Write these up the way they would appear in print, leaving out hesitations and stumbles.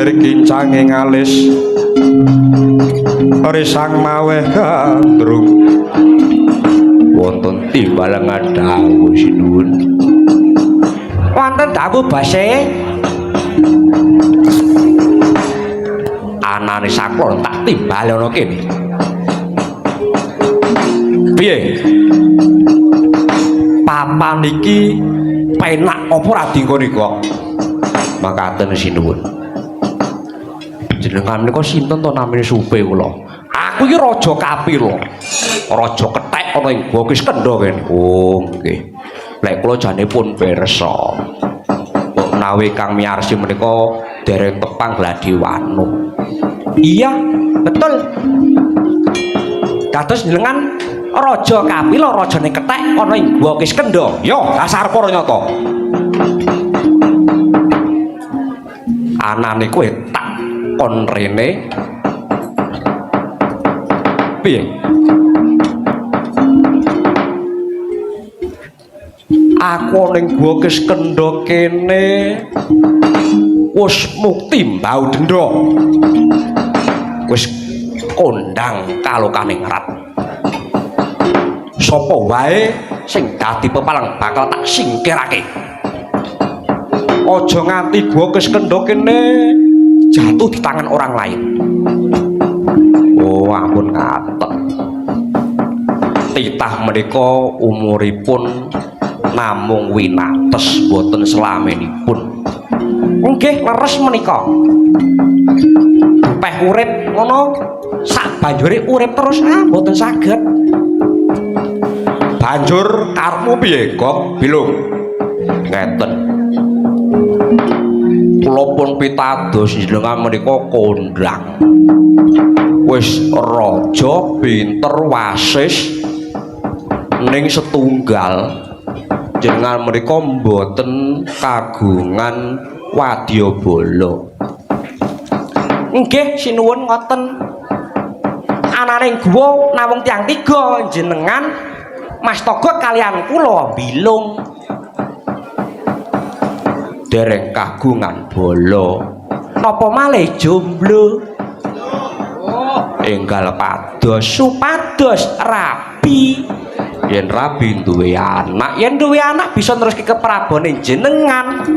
dari kincange ngalis risang maweh gandrung wonten timbalan dawuh sinuwun wonten dawuh base anane sakloron tak timbal ana kene piye papan iki penak apa ra dingkon kok makaten sinuwun jenengan menika sinten to namine supe kula aku iki raja kapila raja kethek ana ing Gokis Kendha kene oh nggih lek kula jane pun pirsa menawi Kang Miyarsi menika dereng tepang Gladiwanu iya betul kados jenengan raja kapila rajane kethek ana ing Gokis Kendha yo dasar para nyata anane kowe tak kon rene piye aku ning Gokis Kendha kene wis mukti mbau denda wis kondang kalokane ngrat sapa wae sing dadi pepalang bakal tak singkirake aja nganti Gokis Kendha kene jatuh di tangan orang lain oh ampun ngaten titah menika umuripun namung winates boten selamenipun nggih leres menika peh urip ngono sak banjure urip terus boten saged banjur karepmu piye kok bilung ngeten kula pun pitados jenengan menika kondang wis raja pinter wasis ning setunggal jenengan menika mboten kagungan wadyabala nggih sinuwun ngoten ananing guwa namung tiyang tiga jenengan Mas Togo kalian kula bilung dereng kagungan bala napa malih jomblo enggal pados supados rabi yen rabi duwe anak yen duwe anak bisa neruske keprabone jenengan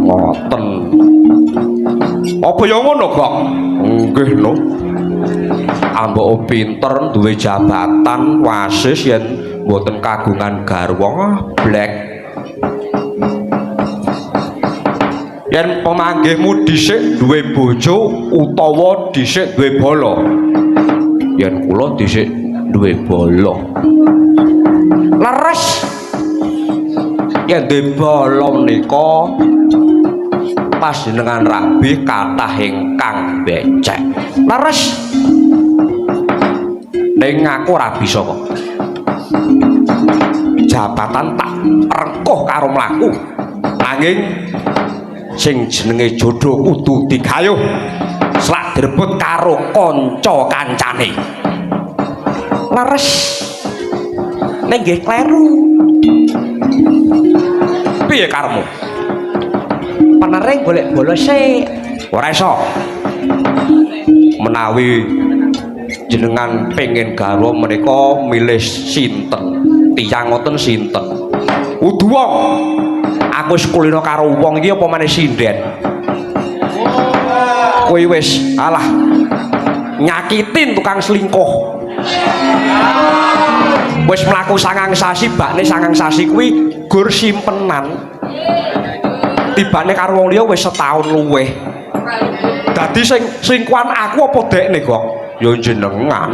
ngoten apa ya ngono kok nggih no ambok pinter duwe jabatan wasis yen mboten kagungan garwa blek yen pemanggihmu dhisik duwe bojo utawa dhisik duwe bala yen kula dhisik duwe bala leres yen duwe bala menika pas jenengan rabi kathah ingkang becek leres ning aku ora bisa kok jabatan tak rengkuh karo mlaku nanging sing jenenge jodoh kudu digayuh selak direbut karo kanca kancane leres ning nggih kleru piye karepmu penering golek bolos sik ora iso menawi jenengan pengen garwa menika milih sinten tiyang ngoten sinten udu wong aku wis kulino karo wong iki apa maneh sinden kowe wis alah nyakitin tukang selingkuh wis mlaku 9 sasi bakne 9 sasi kuwi gur simpenan tibane karo wong liya wis setahun luwih dadi sing selingkuhan aku apa dekne kok ya jenengan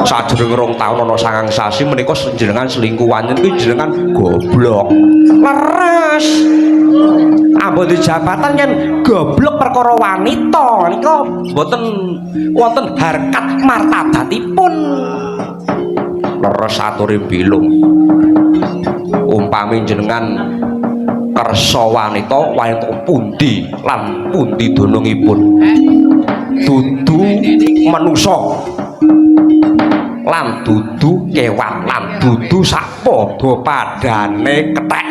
sajroning 2 taun ana 9 sasi menika jenengan selingkuhan iki jenengan goblok leres ambon di jabatan yen goblok perkara wanita nika mboten wonten harkat martabatipun leres aturi bilung umpami jenengan kersa wanita wanita pundi lan pundi donongipun dudu manusa lan dudu kewan lan dudu sakpada padane kethek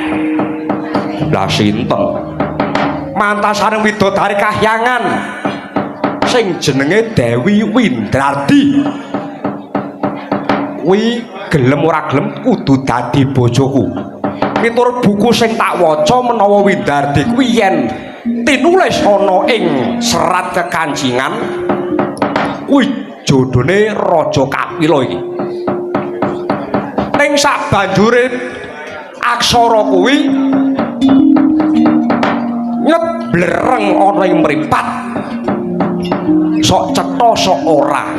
lha sinten mantasaning widodari kahyangan sing jenenge Dewi Windradi kuwi gelem ora gelem kudu dadi bojoku miturut buku sing tak waca menawa Windradi kuwi yen tinulis ana ing serat kekancingan kuwi jodhone Raja Kapila iki ning sabanjure aksara kuwi nyeblereng ana ing mripat sok cetha sok ora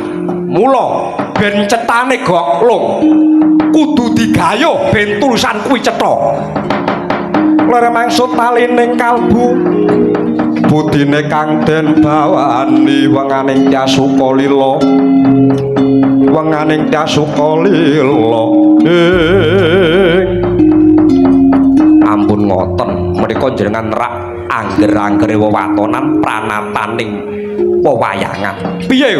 mula ben cetane goklung kudu digayuh ben tulisan kuwi cetha lara maksud talining kalbu budine kang den bawani wenganing Tyasukalila wenganing Tyasukalila ampun ngoten menika jenengan rak angger-anggere wewatonan pranataning pewayangan piye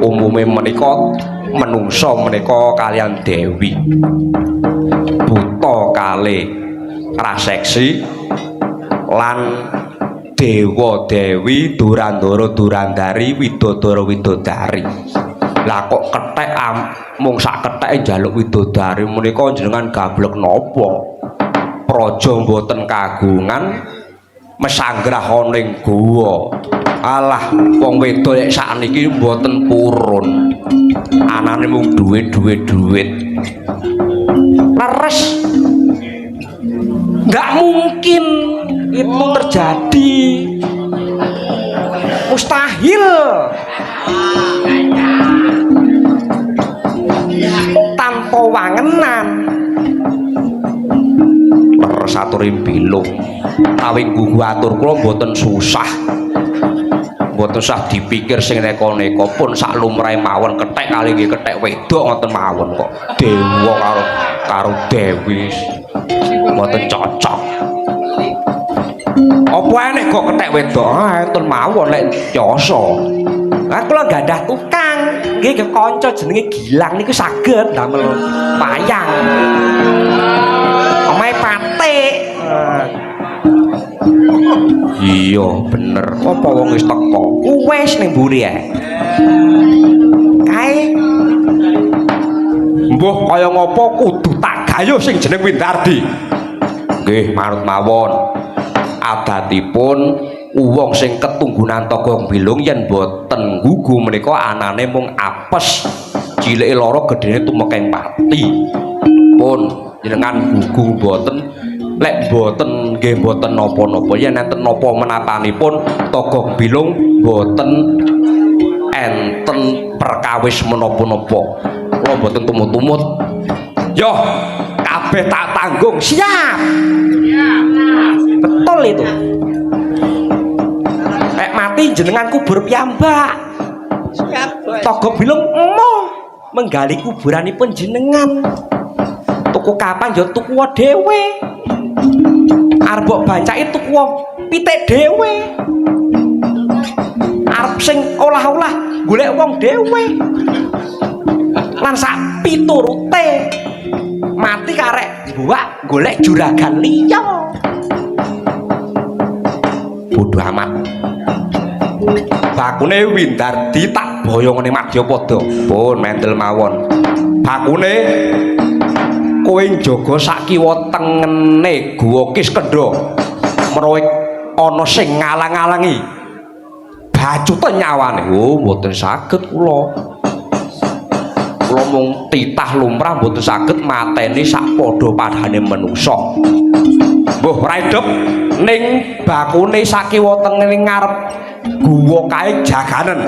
umume menika menungsa menika kalian Dewi buta kalih raseksi lan Dewa Dewi Durandara Durandari Widodara Widodari lah kok kethek mung sak ketheke njaluk widodari menika jenengan gablek napa praja mboten kagungan mesanggrah ning guwa alah wong wedok nek sakniki mboten purun anane mung duit leres nggak mungkin itu terjadi mustahil tanpa wangenan leres aturing bilung tawing gugu atur kula mboten susah mboten usah dipikir sing neka-neka pun sak lumrahe mawon kethek kali nggih kethek wedok ngoten mawon kok dewa karo Dewi mboten cocok apa enek kok kethek wedok enten mawon lek nyasa lah kula gadah tukang nggih ke kanca jenenge Gilang niku saged damel wayang omahe patik iya bener apa wong wis teko wis ning mburi ae kae mbuh kaya ngapa kudu tak gayuh sing jeneng Windardi nggih manut mawon adatipun wong sing ketunggunan togong bilung yen boten gugu menika anane mung apes cilike lara gedene tumekeng pati pun jenengan gugu boten lek boten nggih boten napa-napa yen enten napa menatanipun togong bilung boten enten perkawis menapa-napa kula boten tumut-tumut yo kabeh tak tanggung siap betul itu nek mati jenengan kubur piyambak togong bilung emoh menggali kuburanipun jenengan tuku kapan yo tuku dhewe arep mbok bacake tuku pitik dhewe arep sing olah-olah golek wong dhewe lan sak piturute mati karek buak golek juragan liya bodoh amat bakune Windardi tak boyongane Madyapada pun mendel mawon bakune kowe njaga sak kiwa tengene guwa Kiskendha menawa ana sing ngalang-alangi bacute nyawane oh mboten saged kula mung titah lumrah mboten saged mateni sak padha-padhane manungsa mbuh raidep ning bakune sak kiwa tengene ngarep guwa kae jaganen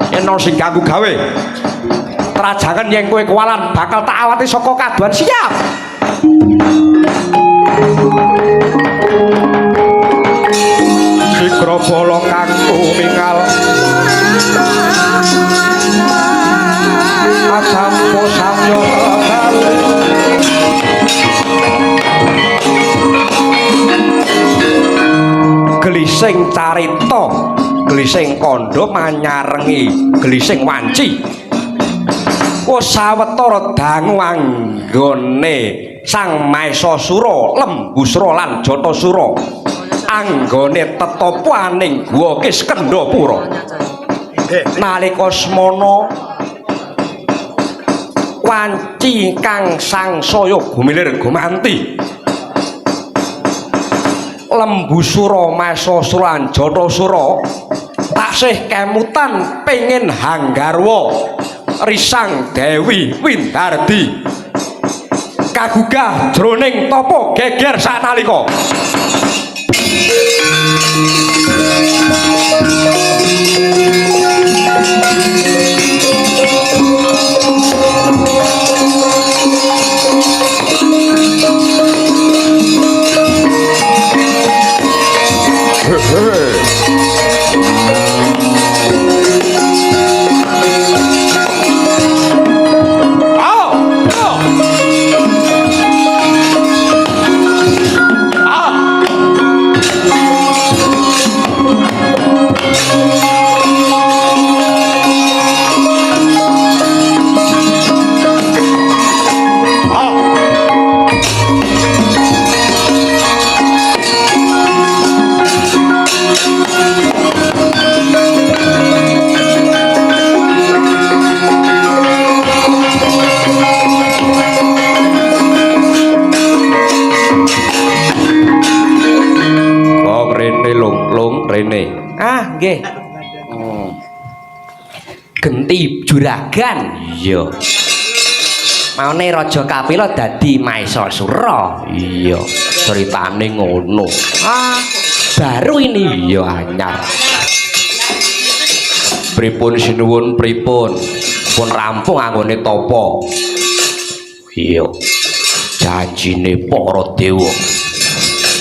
yen sing ganggu gawe trajangan yang kowe kewalan bakal tak awati saka kaduan siap Sikra bala kang tumingal asampo samyo kali gelising carita gelising kandha manyarengi gelising wanci sawetara dangu anggone Sang Maesasura Lembusura lan Jatasura anggone tetapaning guwa Kiskendapura nalika semana wanci kang sangsaya gumilir gumanti Lembusura Masasura Jatasura taksih kemutan pengin hanggarwa risang Dewi Windardi kagugah jroning tapa geger sanalika nggih. Genti juragan. Iya. Maune Raja Kapila dadi Maesasura. Iya, ceritane ngono. Baru ini ya anyar. Pripun sinuwun pripun? Pun rampung anggone tapa? Iya. Janjine para dewa.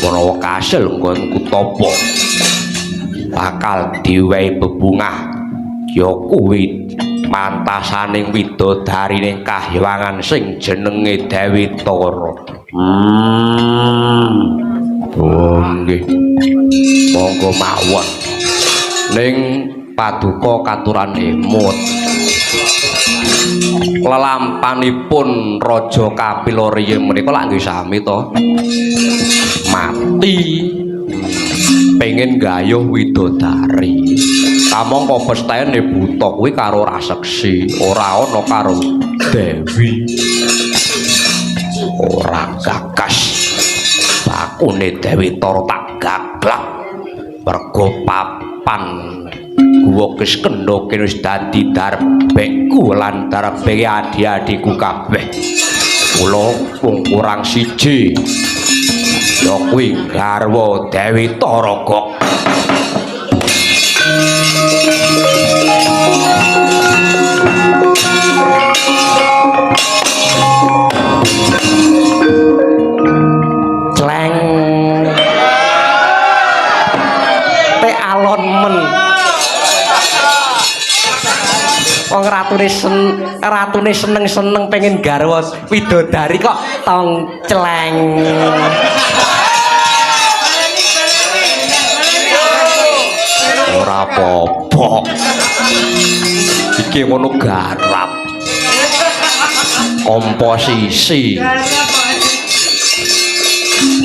Menawa kasil nggonku tapa? Bakal diwehi bebungah ya kuwi mantasaning widodarining kahyangan sing jenenge Dewi Tara. Oh nggih. Monggo mawon. Ning paduka katuran emut. Lelampanipun Raja Kapila riye menika lak nggih sami to. Mati pengen gayuh widodari kamangka pestene buta kuwi karo raseksi ora ana karo Dewi ora gagas bakune Dewi Tara tak gaglak mergo papan guwa Kiskendha kene wis dadi darbekku lan darbeke adi-adiku kabeh kula mung kurang siji ya kuwi garwa Dewi Tara kok. Cleng. Te alon men. Wong ratune seneng-seneng pengen garwa widodari kok tong cleng. Ora apa-apa. Iki ngono garap. Komposisi.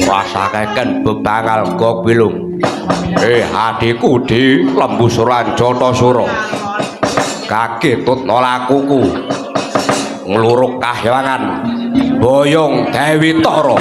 Rasakaken bebangal gobilung. Adikku di Lembusura Jatasura. Kaketut nolakuku. Ngluruk kahyangan boyong Dewi Tara.